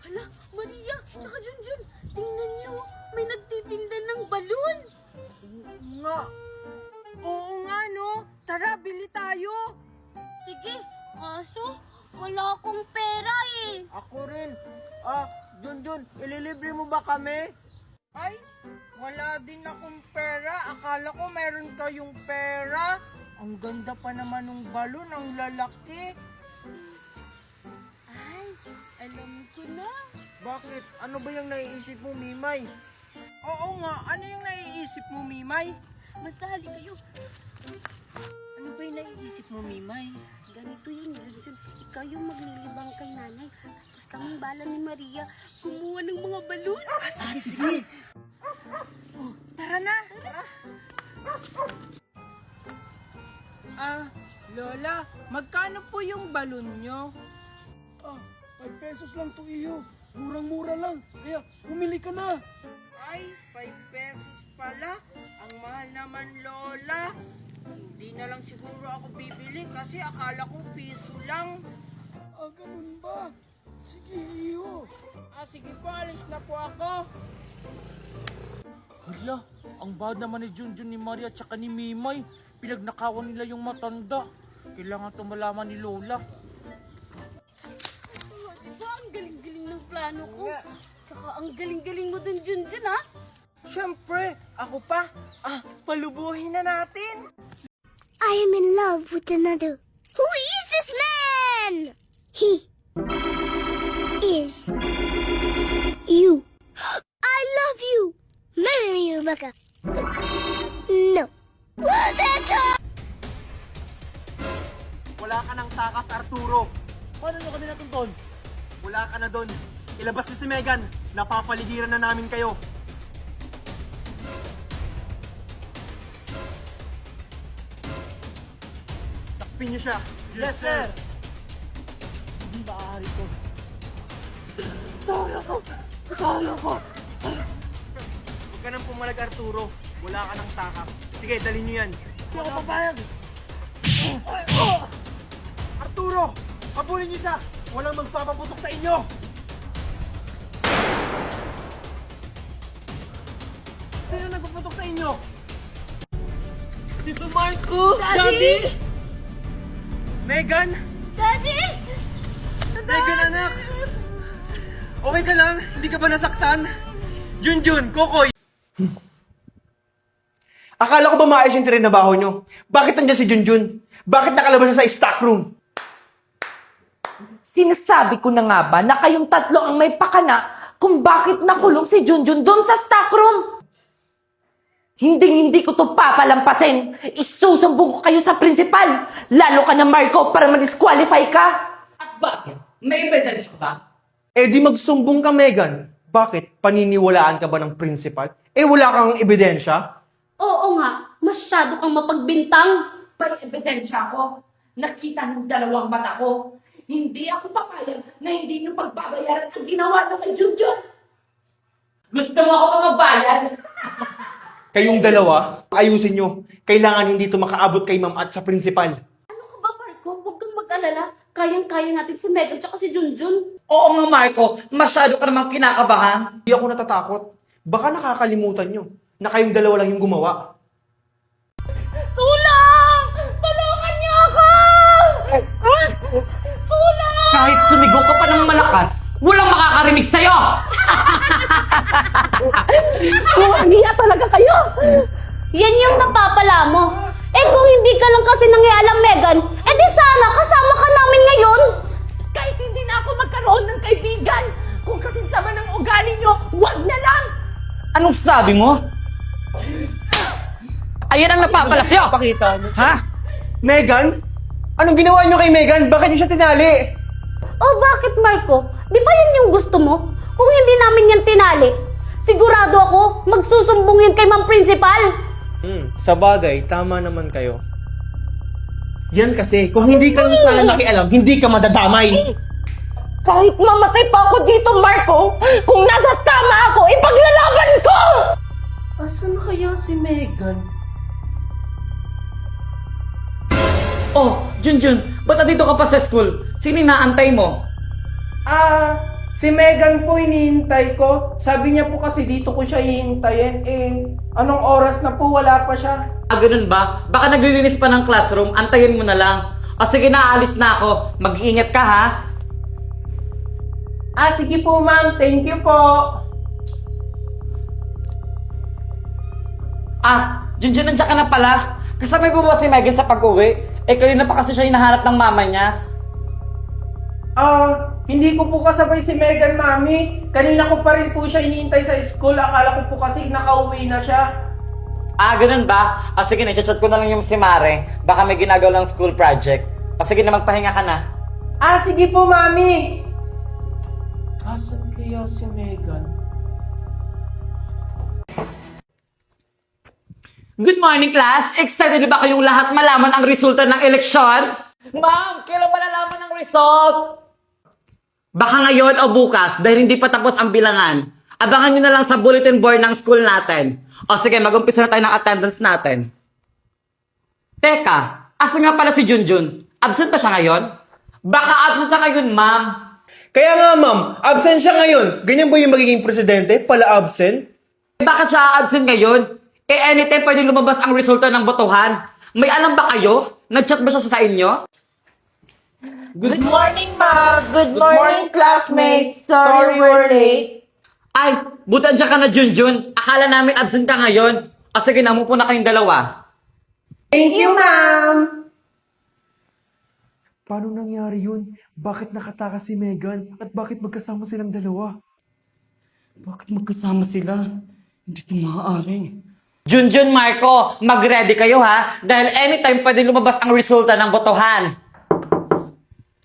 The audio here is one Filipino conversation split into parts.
Hala, Maria, tsaka Junjun, tingnan niyo, may nagtitinda ng balon. Nga. Oo nga, no? Tara, bili tayo. Sige, kaso wala akong pera eh. Ako rin. Junjun, ililibre mo ba kami? Ay, wala din akong pera. Akala ko meron kayong pera. Ang ganda pa naman ng balon, ang lalaki. Ay, alam ko na. Bakit? Ano ba yung naiisip mo, Mimay? Oo nga, ano yung naiisip mo, Mimay? Mas hali kayo. Ano ba yung naiisip mo, Mimay? Ganito yun, Junjun. Ikaw yung maglilibang kay nanay. Tapos kaming bala ni Maria, kumuha ng mga balon. Sige. Tara na. Lola, magkano po yung balon nyo? 5 pesos lang to iyo. Murang-mura lang. Kaya, bumili ka na. Ay, 5 pesos pala. Ang mahal naman, Lola. Hindi na lang siguro ako bibili kasi akala ko piso lang. Ganun ba? Sige, iyo. Sige po, alis na po ako. Hala, ang bad naman ni Junjun, ni Maria at saka ni Mimay. Pinagnakawan nila yung matanda. Kailangan ito malaman ni Lola. Diba, ang galing-galing ng plano ko. Saka ang galing-galing mo dun, Junjun, ha? Siyempre, ako pa. Palubuhin na natin. I am in love with another. Who is this man? He is you. I love you. Marry me, Rebecca. No. Wala ka ng takas, Arturo. Paano nyo kami natuntun? Wala ka na doon. Ilabas niyo si Megan. Napapaligiran na namin kayo. Takpin niyo siya. Yes, sir. Hindi maaari to. Huwag ka nang pumalag, Arturo. Wala ka ng takas. Sige, dalhin niyo yan. Hindi ako papayag. Arturo! Habulin niyo siya! Walang magpapaputok sa inyo! Sino nagpaputok sa inyo? Tito Marco! Daddy! Megan! Daddy! Megan, anak! Okay ka lang? Hindi ka ba nasaktan? Junjun, Kokoy! Akala ko ba maayos yung trinabaho nyo? Bakit nandiyan si Junjun? Bakit nakalabas siya sa stock room? Sinasabi ko na nga ba na kayong tatlo ang may pakana kung bakit nakulong si Junjun doon sa stockroom? Hindi ko to papalampasin. Isusumbong ko kayo sa principal. Lalo ka na, Marco, para ma-disqualify ka. At bakit? May ebidensya ka ba? Eh di magsumbong ka, Megan. Bakit? Paniniwalaan ka ba ng principal? Eh wala kang ebidensya? Oo nga, masyado kang mapagbintang. May ebidensya ako. Nakita ng dalawang mata ko. Hindi ako papayag na hindi nyo pagbabayaran ang ginawa nyo kay Junjun. Gusto mo ako pa magbayad? Kayong dalawa, ayusin nyo. Kailangan hindi ito makaabot kay ma'am at sa principal. Ano ka ba, Marco? Huwag kang mag-alala. Kayang-kaya natin si Megan tsaka si Junjun. Oo nga, Marco. Masyado ka namang kinakabahan. Hindi ako natatakot. Baka nakakalimutan nyo na kayong dalawa lang yung gumawa. Tulong! Tulungan niyo ako! Tulong! Kahit sumigaw ka pa ng malakas, walang makakarinig sa'yo! Kumagiya talaga kayo! Yan yung napapala mo. Eh kung hindi ka lang kasi nangialam, Megan, eh di sana kasama ka namin ngayon. Kahit hindi na ako magkaroon ng kaibigan, kung kasing sama ng ugali nyo, wag na lang! Anong sabi mo? Ayan ang napapala sa'yo! Pakita nyo. Ha? Megan? Anong ginawa nyo kay Megan? Bakit nyo siya tinali? Oh, bakit, Marco? Di ba yan yung gusto mo? Kung hindi namin yan tinali, sigurado ako magsusumbong yan kay Ma'am Principal. Sa bagay, tama naman kayo. Yan kasi, kung hindi ka lang sana nakialam, hindi ka madadamay. Kahit mamatay pa ako dito, Marco, kung nasa tama ako, ipaglalaban ko! Asan kaya si Megan? Oh, Junjun, ba't dito ka pa sa school? Sino inaantay mo? Si Megan po hinihintay ko. Sabi niya po kasi dito ko siya hihintayin. Anong oras na po? Wala pa siya. Ganun ba? Baka naglilinis pa ng classroom, antayin mo na lang. O sige na, aalis na ako. Mag-iingat ka ha. Sige po ma'am. Thank you po. Junjun, nandiyan ka na pala. Kasabay mo ba si Megan sa pag-uwi? Kanina pa kasi siya hinahanap ng mama niya. Hindi ko po kasabay si Megan, mami. Kanina ko pa rin po siya hinihintay sa school. Akala ko po kasi nakauwi na siya. Ganun ba? Sige na, chat ko na lang yung si Mare. Baka may ginagawa ng school project. Sige na, magpahinga ka na. Sige po, mami. Asan kaya si Megan? Good morning, class! Excited na ba kayong lahat malaman ang resulta ng eleksyon? Ma'am, kailan malalaman ang result? Baka ngayon o bukas dahil hindi pa tapos ang bilangan. Abangan nyo na lang sa bulletin board ng school natin. Sige, mag-umpisa na tayo ng attendance natin. Teka, asa nga pala si Junjun? Absent pa siya ngayon? Baka absent siya ngayon, ma'am. Kaya nga ma'am, absent siya ngayon. Ganyan ba yung magiging presidente? Pala absent? Bakit siya absent ngayon? Anytime pwede lumabas ang resulta ng botohan. May alam ba kayo? Nag-chat ba siya sa inyo? Good morning, ma'am. Good morning, classmates. Sorry we're late. Buti andyan ka na, Junjun. Akala namin absent ka ngayon. Sige na, mupo na kayong dalawa. Thank you, ma'am. Paano nangyari yun? Bakit nakatakas si Megan? At bakit magkasama silang dalawa? Bakit magkasama sila? Hindi ito maaari. Junjun, Marco, mag-ready kayo ha? Dahil anytime pwede lumabas ang resulta ng botohan.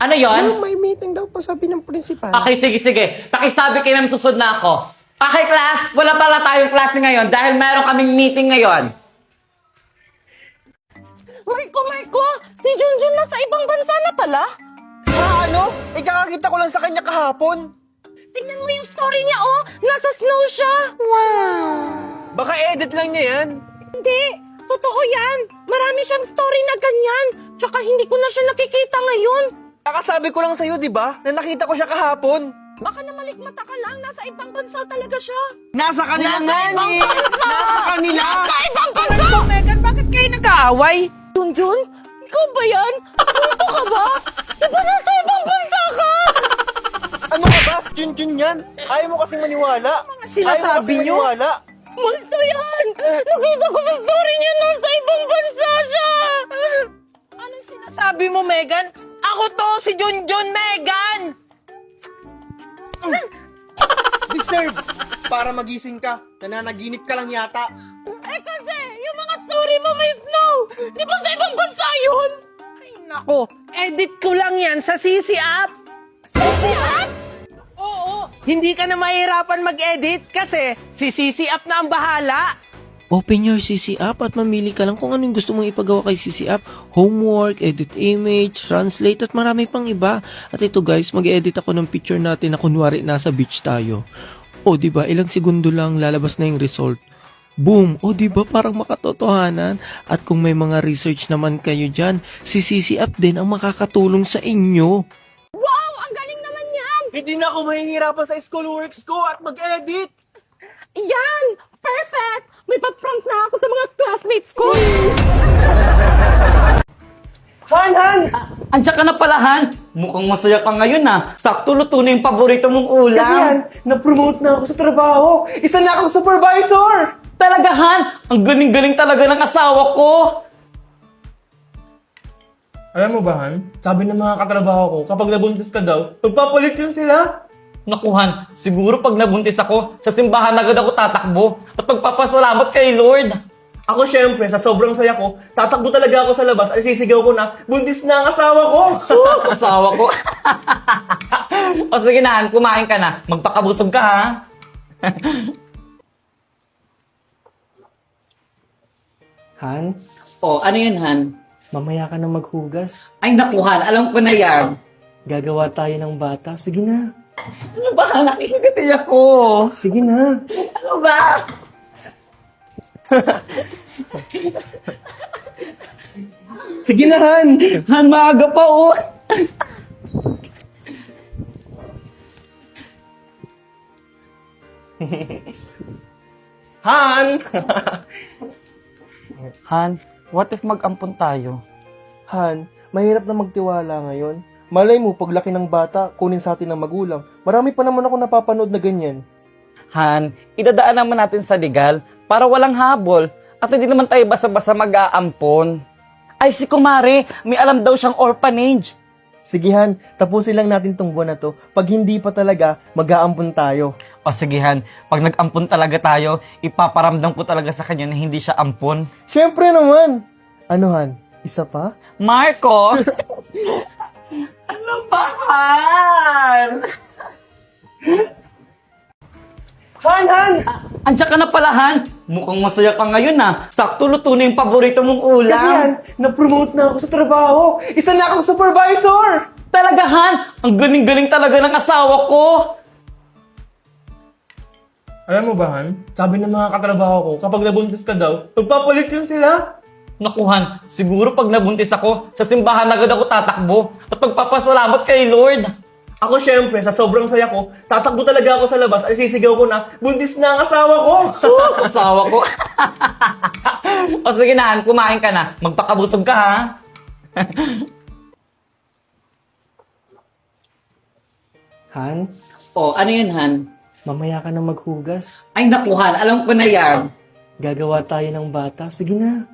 Ano yon? May meeting daw po sabi ng principal. Okay, sige. Pakisabi kayo na susunod na ako. Okay, class, wala pala tayong klase ngayon dahil meron kaming meeting ngayon. Marco! Si Junjun nasa ibang bansa na pala? Ano? Kakakita ko lang sa kanya kahapon. Tingnan mo yung story niya, oh! Nasa snow siya! Baka edit lang niya yan. Hindi! Totoo yan! Marami siyang story na ganyan! Tsaka hindi ko na siya nakikita ngayon! Kakasabi ko lang sa'yo, di ba? Na nakita ko siya kahapon. Baka namalikmata ka lang, nasa ibang bansa talaga siya! Nasa kanila nga ni! Nasa kanila! Nasa ibang bansa! Megan, bakit kayo nag-aaway? Junjun? Ikaw ba yan? Punto ka ba? Di ba nasa ibang bansa ka? Ano ka ba? Junjun yan. Ayaw mo kasing maniwala. Sinasabi niyo? Maniwala. Multo yan! Nakita ko sa story niya, nasa ibang bansa siya! Anong sinasabi mo, Megan? Ako to, si Junjun, Megan! Deserve. Para magising ka. Nananaginip ka lang yata. Kasi, yung mga story mo may snow! Di ba sa ibang bansa yun? Ay, nako. Edit ko lang yan sa CC app. CC app? Oo. Hindi ka na mahirapan mag-edit kasi si CC app na ang bahala. Open your CC app at mamili ka lang kung anong gusto mong ipagawa kay CC app. Homework, edit image, translate at marami pang iba. At ito guys, mag-edit ako ng picture natin na kunwari nasa beach tayo. O diba, ilang segundo lang lalabas na yung result. Boom! O diba, parang makatotohanan. At kung may mga research naman kayo dyan, si CC app din ang makakatulong sa inyo. Wow! Ang galing naman yan! Hindi na ako mahihirapan sa schoolworks ko at mag-edit. Yan! Perfect! May pa-prank na ako sa mga classmates ko! Han! Andiyan ka na pala, Han. Mukhang masaya ka ngayon Sakto luto na yung paborito mong ulam. Kasi yan, na-promote na ako sa trabaho. Isa na akong supervisor. Talaga, Han? Ang galing-galing talaga ng asawa ko. Alam mo ba, Han? Sabi ng mga katrabaho ko, kapag nabuntis ka daw, magpapalit yun sila. Naku, Han, siguro pag nabuntis ako, sa simbahan agad ako tatakbo at pagpapasalamat kay Lord. Ako syempre, sa sobrang saya ko, tatakbo talaga ako sa labas at sisigaw ko na, buntis na ang asawa ko! Sus, asawa ko. O sige na, Han, kumain ka na. Magpakabusog ka, ha? Han, O, ano yun, Han? mamaya ka na maghugas. Ay, naku, Han, alam ko na yan. Gagawa tayo ng bata. Sige na. Ano ba, Han? Nakikigati ako. Sige na. Ano ba? Sige na, Han. Han, maaga pa, oh. Han! Han, what if mag-ampon tayo? Han, mahirap na magtiwala ngayon. Malay mo, paglaki ng bata, kunin sa atin ng magulang. Marami pa naman ako napapanood na ganyan. Han, idadaan naman natin sa legal para walang habol at hindi naman tayo basa-basa mag-aampon. Ay, si Kumare, may alam daw siyang orphanage. Sige Han, tapusin lang natin tong buwan na to. Pag hindi pa talaga, mag-aampon tayo. O sige Han, pag nag-ampon talaga tayo, ipaparamdam ko talaga sa kanya na hindi siya ampon. Siyempre naman! Ano Han, isa pa? Marco! Ano ba, Han? Han! Andiyan ka na pala, Han. Mukhang masaya ka ngayon, ha. Sakto luto na yung paborito mong ulam. Kasi Han, na-promote na ako sa trabaho. Isa na akong supervisor! Talaga, Han? Ang galing-galing talaga ng asawa ko. Alam mo ba Han, sabi ng mga katrabaho ko, kapag nabuntis ka daw, magpapalit yun sila. Naku, Han, siguro pag nabuntis ako, sa simbahan agad ako tatakbo at magpapasalamat kay Lord. Ako syempre, sa sobrang saya ko, tatakbo talaga ako sa labas at sisigaw ko na, buntis na ang asawa ko! Sus, asawa ko. O sige na, Han, kumain ka na. Magpakabusog ka, ha? Han, O, ano yun, Han? mamaya ka na maghugas. Ay, naku, Han, alam ko na yan. Gagawa tayo ng bata. Sige na.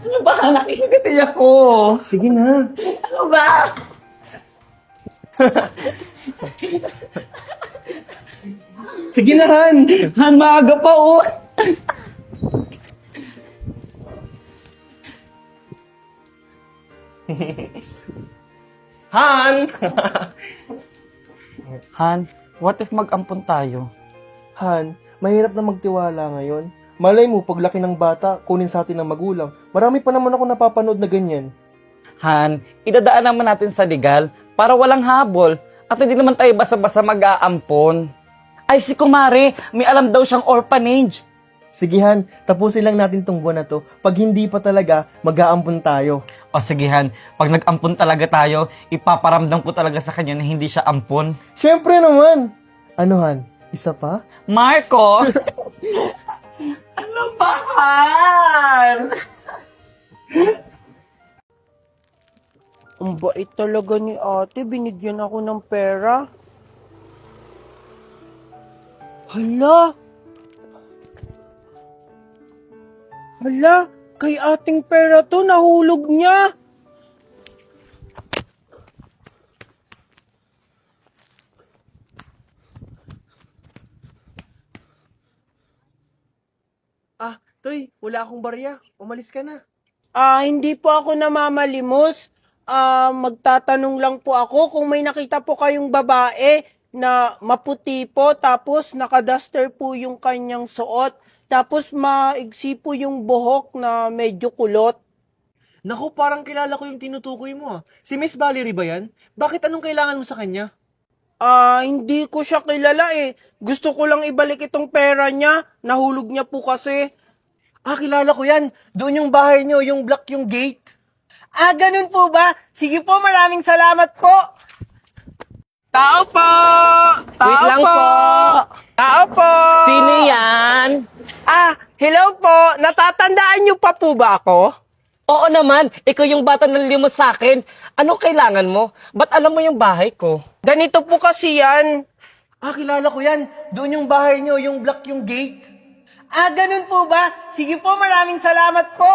Ano ba, Han? Nakikigati ako. Sige na. Ano ba? Sige na Han! Han, maaga pa, oh. Han! Han, what if mag-ampon tayo? Han, mahirap na magtiwala ngayon. Malay mo, paglaki ng bata, kunin sa atin ng magulang. Marami pa naman ako napapanood na ganyan. Han, idadaan naman natin sa legal para walang habol at hindi naman tayo basa-basa mag-aampon. Ay, si Kumare, may alam daw siyang orphanage. Sige Han, tapusin lang natin tong buwan na to. Pag hindi pa talaga, mag-aampon tayo. O sige, Han, pag nag-ampon talaga tayo, ipaparamdam ko talaga sa kanya na hindi siya ampon. Siyempre naman! Ano Han, isa pa? Marco! Ano ba, Han? Ang bait talaga ni ate, binigyan ako ng pera. Hala! Hala! Kay ating pera to, nahulog niya! Toy, wala akong barya. Umalis ka na. Hindi po ako namamalimos. Magtatanong lang po ako kung may nakita po kayong babae na maputi po, tapos nakaduster po yung kanyang suot, tapos maigsi po yung buhok na medyo kulot. Naku, parang kilala ko yung tinutukoy mo ah. Si Miss Valerie ba yan? Bakit anong kailangan mo sa kanya? Hindi ko siya kilala eh. Gusto ko lang ibalik itong pera niya. Nahulog niya po kasi. Kilala ko yan. Doon yung bahay niyo, yung block yung gate. Ganun po ba? Sige po, maraming salamat po. Tao po! Wait lang po. Tao po! Sino yan? Hello po! Natatandaan niyo pa po ba ako? Oo naman, ikaw yung bata na limos sa akin. Anong kailangan mo? Ba't alam mo yung bahay ko? Ganito po kasi yan. Kilala ko yan. Doon yung bahay niyo, yung block yung gate. Ganun po ba? Sige po, maraming salamat po.